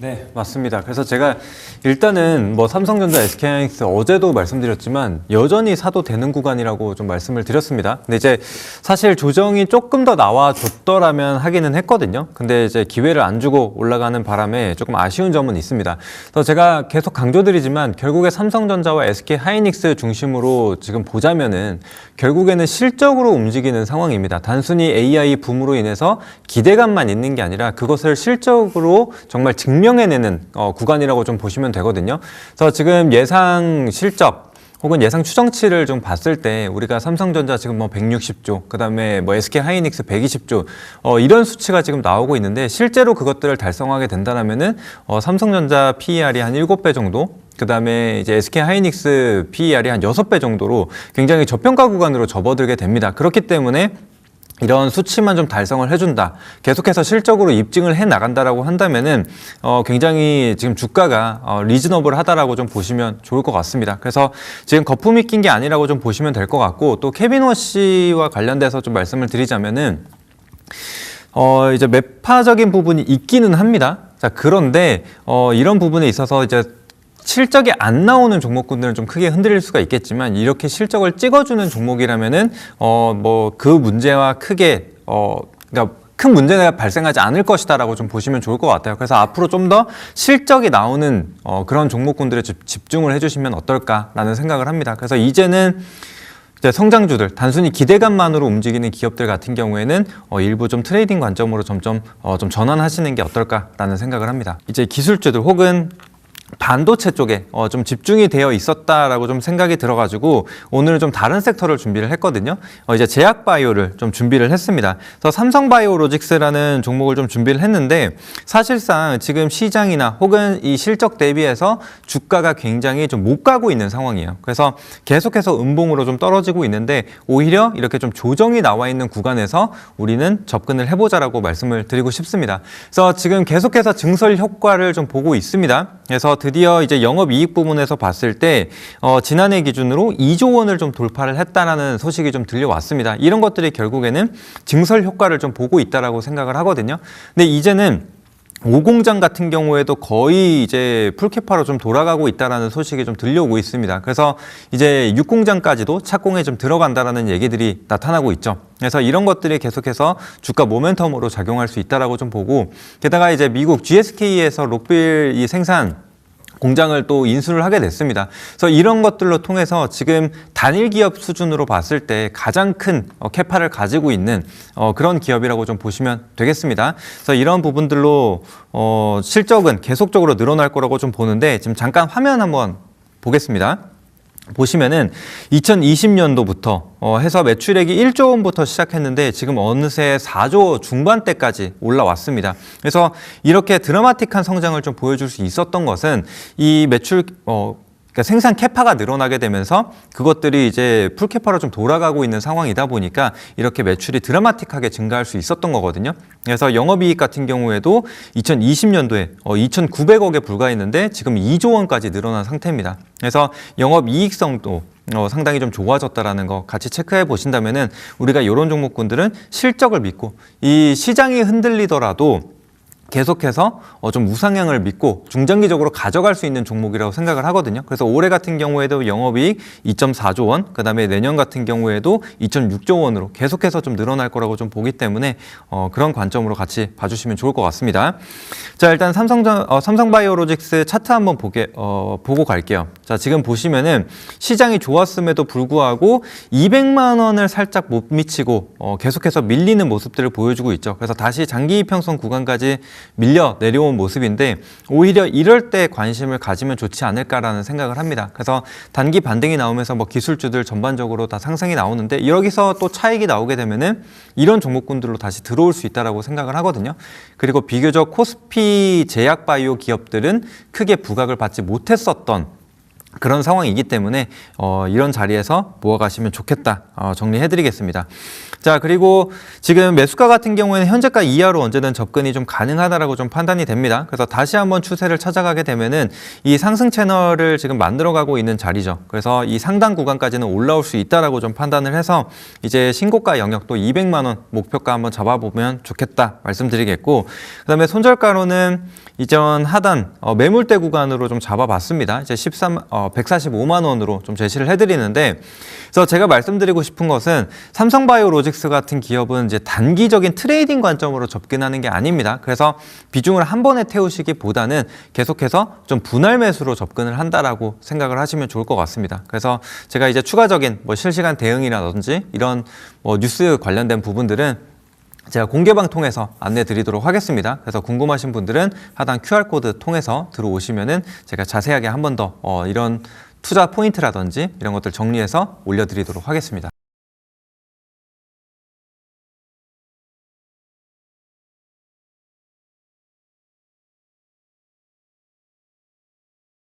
네, 맞습니다. 그래서 제가 일단은 뭐 삼성전자, SK하이닉스 어제도 말씀드렸지만 여전히 사도 되는 구간이라고 좀 말씀을 드렸습니다. 근데 이제 사실 조정이 조금 더 나와줬더라면 하기는 했거든요. 근데 이제 기회를 안 주고 올라가는 바람에 조금 아쉬운 점은 있습니다. 그래서 제가 계속 강조드리지만 결국에 삼성전자와 SK하이닉스 중심으로 지금 보자면은 결국에는 실적으로 움직이는 상황입니다. 단순히 AI 붐으로 인해서 기대감만 있는 게 아니라 그것을 실적으로 정말 증명해내는 구간이라고 좀 보시면 되거든요. 그래서 지금 예상 실적 혹은 예상 추정치를 좀 봤을 때 우리가 삼성전자 지금 뭐 160조, 그다음에 뭐 SK하이닉스 120조 이런 수치가 지금 나오고 있는데 실제로 그것들을 달성하게 된다면은 삼성전자 PER이 한 7배 정도, 그다음에 이제 SK하이닉스 PER이 한 6배 정도로 굉장히 저평가 구간으로 접어들게 됩니다. 그렇기 때문에 이런 수치만 좀 달성을 해준다, 계속해서 실적으로 입증을 해 나간다라고 한다면은 굉장히 지금 주가가 리즈너블하다라고 좀 보시면 좋을 것 같습니다. 그래서 지금 거품이 낀 게 아니라고 좀 보시면 될 것 같고, 또 케빈 워시와 관련돼서 좀 말씀을 드리자면은 이제 매파적인 부분이 있기는 합니다. 자, 그런데 이런 부분에 있어서 이제 실적이 안 나오는 종목군들은 좀 크게 흔들릴 수가 있겠지만, 이렇게 실적을 찍어주는 종목이라면은 뭐 그 문제와 크게 그러니까 큰 문제가 발생하지 않을 것이다라고 좀 보시면 좋을 것 같아요. 그래서 앞으로 좀 더 실적이 나오는 그런 종목군들에 집중을 해주시면 어떨까라는 생각을 합니다. 그래서 이제는 이제 성장주들, 단순히 기대감만으로 움직이는 기업들 같은 경우에는 일부 좀 트레이딩 관점으로 점점 좀 전환하시는 게 어떨까라는 생각을 합니다. 이제 기술주들 혹은 반도체 쪽에 좀 집중이 되어 있었다라고 좀 생각이 들어가지고 오늘은 좀 다른 섹터를 준비를 했거든요. 이제 제약바이오를 좀 준비를 했습니다. 그래서 삼성바이오로직스라는 종목을 좀 준비를 했는데, 사실상 지금 시장이나 혹은 이 실적 대비해서 주가가 굉장히 좀 못 가고 있는 상황이에요. 그래서 계속해서 음봉으로 좀 떨어지고 있는데, 오히려 이렇게 좀 조정이 나와 있는 구간에서 우리는 접근을 해보자라고 말씀을 드리고 싶습니다. 그래서 지금 계속해서 증설 효과를 좀 보고 있습니다. 그래서 드디어 이제 영업이익 부분에서 봤을 때 지난해 기준으로 2조 원을 좀 돌파를 했다라는 소식이 좀 들려왔습니다. 이런 것들이 결국에는 증설 효과를 좀 보고 있다라고 생각을 하거든요. 근데 이제는 5공장 같은 경우에도 거의 이제 풀캐파로 좀 돌아가고 있다라는 소식이 좀 들려오고 있습니다. 그래서 이제 6공장까지도 착공에 좀 들어간다라는 얘기들이 나타나고 있죠. 그래서 이런 것들이 계속해서 주가 모멘텀으로 작용할 수 있다라고 좀 보고, 게다가 이제 미국 GSK에서 록빌 이 생산 공장을 또 인수를 하게 됐습니다. 그래서 이런 것들로 통해서 지금 단일 기업 수준으로 봤을 때 가장 큰 캐파를 가지고 있는 그런 기업이라고 좀 보시면 되겠습니다. 그래서 이런 부분들로 실적은 계속적으로 늘어날 거라고 좀 보는데, 지금 잠깐 화면 한번 보겠습니다. 보시면은 2020년도부터 해서 매출액이 1조 원부터 시작했는데 지금 어느새 4조 중반대까지 올라왔습니다. 그래서 이렇게 드라마틱한 성장을 좀 보여줄 수 있었던 것은 이 매출 그러니까 생산 캐파가 늘어나게 되면서 그것들이 이제 풀캐파로 좀 돌아가고 있는 상황이다 보니까 이렇게 매출이 드라마틱하게 증가할 수 있었던 거거든요. 그래서 영업이익 같은 경우에도 2020년도에 2,900억에 불과했는데 지금 2조 원까지 늘어난 상태입니다. 그래서 영업이익성도 상당히 좀 좋아졌다라는 거 같이 체크해 보신다면은 우리가 이런 종목군들은 실적을 믿고 이 시장이 흔들리더라도 계속해서 좀 우상향을 믿고 중장기적으로 가져갈 수 있는 종목이라고 생각을 하거든요. 그래서 올해 같은 경우에도 영업이익 2.4조 원, 그 다음에 내년 같은 경우에도 2.6조 원으로 계속해서 좀 늘어날 거라고 좀 보기 때문에 그런 관점으로 같이 봐주시면 좋을 것 같습니다. 자, 일단 삼성바이오로직스 차트 한번 보고 갈게요. 자, 지금 보시면은 시장이 좋았음에도 불구하고 200만 원을 살짝 못 미치고 계속해서 밀리는 모습들을 보여주고 있죠. 그래서 다시 장기 이평선 구간까지 밀려 내려온 모습인데, 오히려 이럴 때 관심을 가지면 좋지 않을까라는 생각을 합니다. 그래서 단기 반등이 나오면서 뭐 기술주들 전반적으로 다 상승이 나오는데, 여기서 또 차익이 나오게 되면은 이런 종목군들로 다시 들어올 수 있다라고 생각을 하거든요. 그리고 비교적 코스피 제약바이오 기업들은 크게 부각을 받지 못했었던 그런 상황이기 때문에 이런 자리에서 모아가시면 좋겠다 정리해드리겠습니다. 자, 그리고 지금 매수가 같은 경우에는 현재가 이하로 언제든 접근이 좀 가능하다라고 좀 판단이 됩니다. 그래서 다시 한번 추세를 찾아가게 되면은 이 상승 채널을 지금 만들어가고 있는 자리죠. 그래서 이 상단 구간까지는 올라올 수 있다라고 좀 판단을 해서 이제 신고가 영역도 200만 원 목표가 한번 잡아보면 좋겠다 말씀드리겠고, 그다음에 손절가로는 이전 하단 매물대 구간으로 좀 잡아봤습니다. 이제 145만 원으로 좀 제시를 해드리는데, 그래서 제가 말씀드리고 싶은 것은 삼성바이오로직스 같은 기업은 이제 단기적인 트레이딩 관점으로 접근하는 게 아닙니다. 그래서 비중을 한 번에 태우시기보다는 계속해서 좀 분할 매수로 접근을 한다라고 생각을 하시면 좋을 것 같습니다. 그래서 제가 이제 추가적인 뭐 실시간 대응이라든지 이런 뭐 뉴스 관련된 부분들은 제가 공개방 통해서 안내 드리도록 하겠습니다. 그래서 궁금하신 분들은 하단 QR코드 통해서 들어오시면은 제가 자세하게 한 번 더 이런 투자 포인트라든지 이런 것들 정리해서 올려드리도록 하겠습니다.